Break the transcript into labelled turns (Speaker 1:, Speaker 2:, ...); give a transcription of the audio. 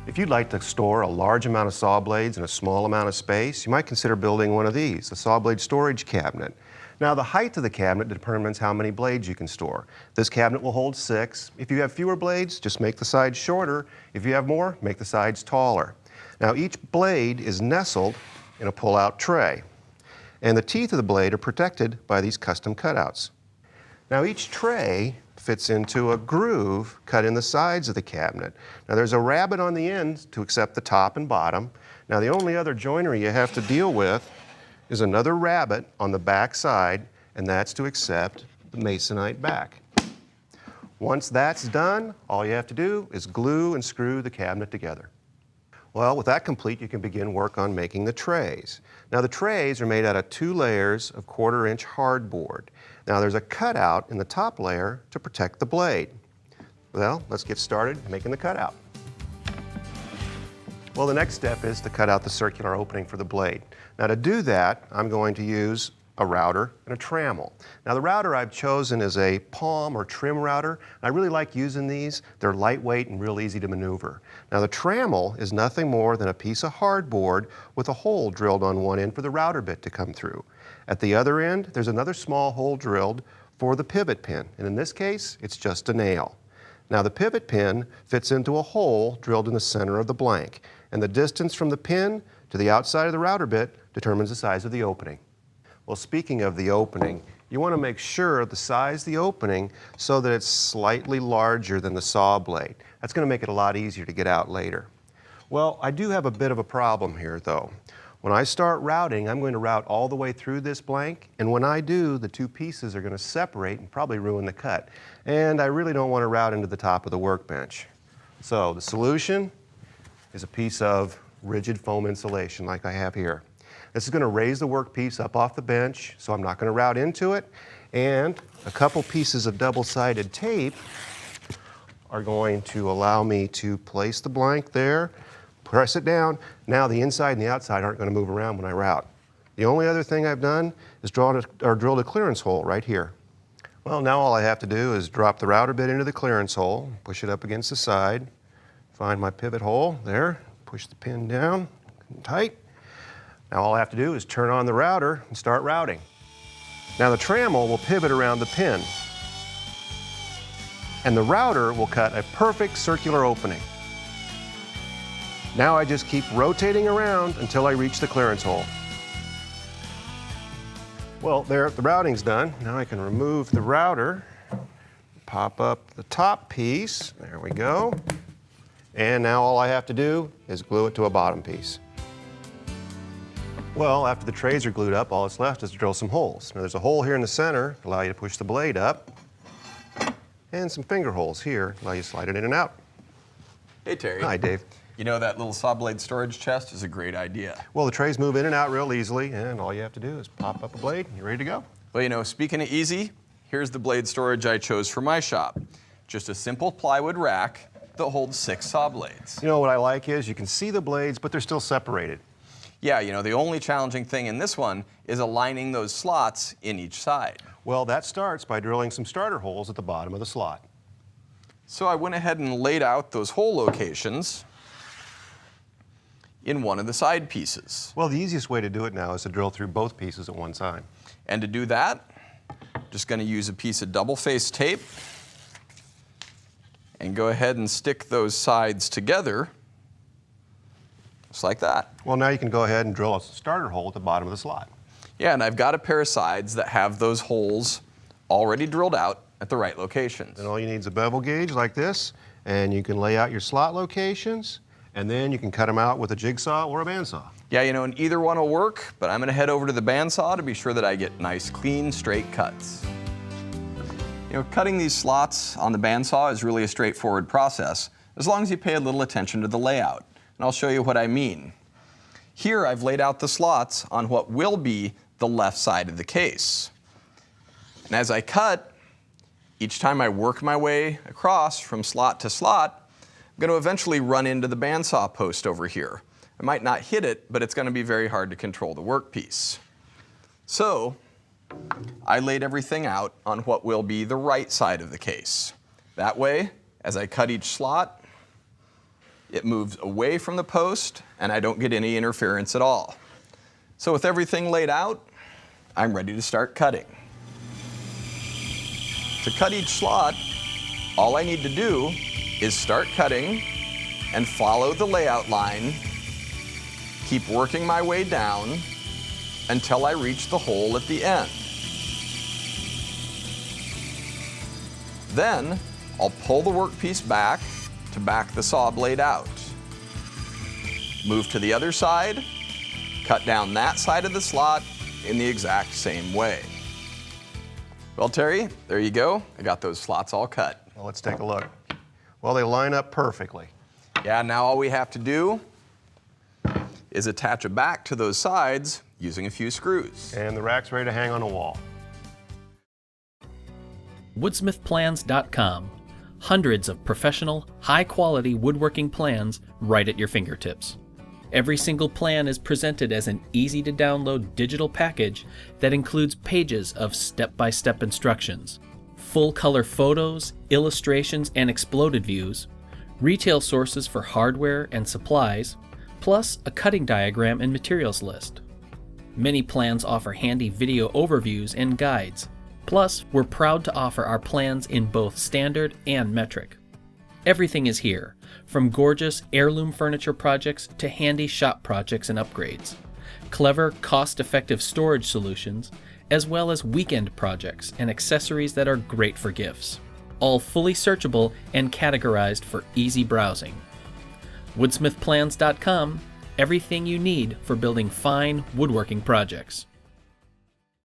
Speaker 1: If you'd like to store a large amount of saw blades in a small amount of space, you might consider building one of these, a saw blade storage cabinet. Now, the height of the cabinet determines how many blades you can store. This cabinet will hold 6. If you have fewer blades, just make the sides shorter. If you have more, make the sides taller. Now, each blade is nestled in a pull-out tray, and the teeth of the blade are protected by these custom cutouts. Now, each tray fits into a groove cut in the sides of the cabinet. Now, there's a rabbet on the end to accept the top and bottom. Now, the only other joinery you have to deal with is another rabbet on the back side, and that's to accept the masonite back. Once that's done, all you have to do is glue and screw the cabinet together. Well, with that complete, you can begin work on making the trays. Now, the trays are made out of 2 layers of 1/4-inch hardboard. Now, there's a cutout in the top layer to protect the blade. Well, let's get started making the cutout. Well, the next step is to cut out the circular opening for the blade. Now, to do that, I'm going to use a router and a trammel. Now, the router I've chosen is a palm or trim router. I really like using these. They're lightweight and real easy to maneuver. Now, the trammel is nothing more than a piece of hardboard with a hole drilled on one end for the router bit to come through. At the other end, there's another small hole drilled for the pivot pin, and in this case, it's just a nail. Now, the pivot pin fits into a hole drilled in the center of the blank, and the distance from the pin to the outside of the router bit determines the size of the opening. Well, speaking of the opening, you want to make sure the size of the opening so that it's slightly larger than the saw blade. That's going to make it a lot easier to get out later. Well, I do have a bit of a problem here, though. When I start routing, I'm going to route all the way through this blank, and when I do, the 2 pieces are going to separate and probably ruin the cut. And I really don't want to route into the top of the workbench. So the solution is a piece of rigid foam insulation like I have here. This is going to raise the workpiece up off the bench, so I'm not going to route into it. And a couple pieces of double-sided tape are going to allow me to place the blank there, press it down. Now the inside and the outside aren't going to move around when I route. The only other thing I've done is drilled a clearance hole right here. Well, now all I have to do is drop the router bit into the clearance hole, push it up against the side, find my pivot hole there, push the pin down tight. Now all I have to do is turn on the router and start routing. Now the trammel will pivot around the pin, and the router will cut a perfect circular opening. Now I just keep rotating around until I reach the clearance hole. Well, there, the routing's done. Now I can remove the router, pop up the top piece, there we go. And now all I have to do is glue it to a bottom piece. Well, after the trays are glued up, all that's left is to drill some holes. Now there's a hole here in the center to allow you to push the blade up, and some finger holes here to allow you to slide it in and out.
Speaker 2: Hey, Terry.
Speaker 1: Hi, Dave.
Speaker 2: You know, that little saw blade storage chest is a great idea.
Speaker 1: Well, the trays move in and out real easily, and all you have to do is pop up a blade and you're ready to go.
Speaker 2: Well, you know, speaking of easy, here's the blade storage I chose for my shop. Just a simple plywood rack that holds 6 saw blades.
Speaker 1: You know what I like is you can see the blades, but they're still separated.
Speaker 2: Yeah, you know, the only challenging thing in this one is aligning those slots in each side.
Speaker 1: Well, that starts by drilling some starter holes at the bottom of the slot.
Speaker 2: So I went ahead and laid out those hole locations in one of the side pieces.
Speaker 1: Well, the easiest way to do it now is to drill through both pieces at one time.
Speaker 2: And to do that, just going to use a piece of double-faced tape and go ahead and stick those sides together, just like that.
Speaker 1: Well, now you can go ahead and drill a starter hole at the bottom of the slot.
Speaker 2: Yeah, and I've got a pair of sides that have those holes already drilled out at the right locations.
Speaker 1: And all you need is a bevel gauge like this, and you can lay out your slot locations, and then you can cut them out with a jigsaw or a bandsaw.
Speaker 2: Yeah, you know, and either one will work, but I'm going to head over to the bandsaw to be sure that I get nice, clean, straight cuts. You know, cutting these slots on the bandsaw is really a straightforward process, as long as you pay a little attention to the layout. And I'll show you what I mean. Here I've laid out the slots on what will be the left side of the case. And as I cut, each time I work my way across from slot to slot, I'm going to eventually run into the bandsaw post over here. I might not hit it, but it's going to be very hard to control the workpiece. So I laid everything out on what will be the right side of the case. That way, as I cut each slot, it moves away from the post, and I don't get any interference at all. So with everything laid out, I'm ready to start cutting. To cut each slot, all I need to do is start cutting and follow the layout line, keep working my way down until I reach the hole at the end. Then I'll pull the workpiece back to back the saw blade out. Move to the other side, cut down that side of the slot in the exact same way. Well, Terry, there you go. I got those slots all cut.
Speaker 1: Well, let's take a look. Well, they line up perfectly.
Speaker 2: Yeah, now all we have to do is attach a back to those sides using a few screws.
Speaker 1: And the rack's ready to hang on a wall.
Speaker 3: Woodsmithplans.com. Hundreds of professional, high-quality woodworking plans right at your fingertips. Every single plan is presented as an easy-to-download digital package that includes pages of step-by-step instructions, full-color photos, illustrations, and exploded views, retail sources for hardware and supplies, plus a cutting diagram and materials list. Many plans offer handy video overviews and guides. Plus, we're proud to offer our plans in both standard and metric. Everything is here, from gorgeous heirloom furniture projects to handy shop projects and upgrades, clever, cost-effective storage solutions, as well as weekend projects and accessories that are great for gifts, all fully searchable and categorized for easy browsing. Woodsmithplans.com, everything you need for building fine woodworking projects.